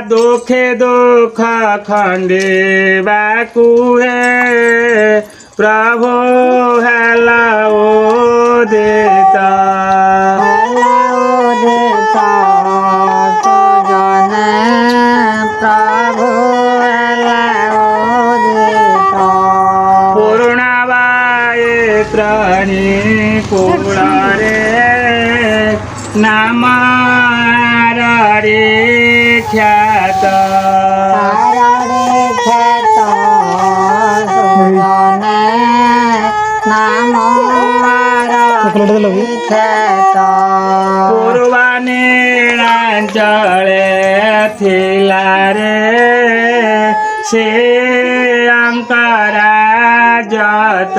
दुखे दुख खंडेबाकु हे प्रभु हेला देता प्रभु पूर्णवाय प्राणी कुलारे नाम रे ख्यात पूर्वानीचले थिलारे से अंकरा जत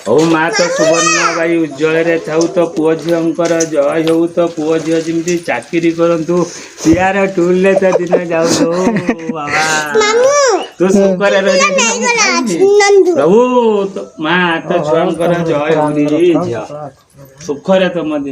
हऊ माँ तो सुवर्ण भाई उज्जवल थाऊ तो पुओ झीर जय हो तो पुओ झी जमी चाकरी करूँ यार टूल तो दिन जाऊ बाबा तू सुखरे प्रभु माँ तो छुआ जय हो सुखरे तुम दिन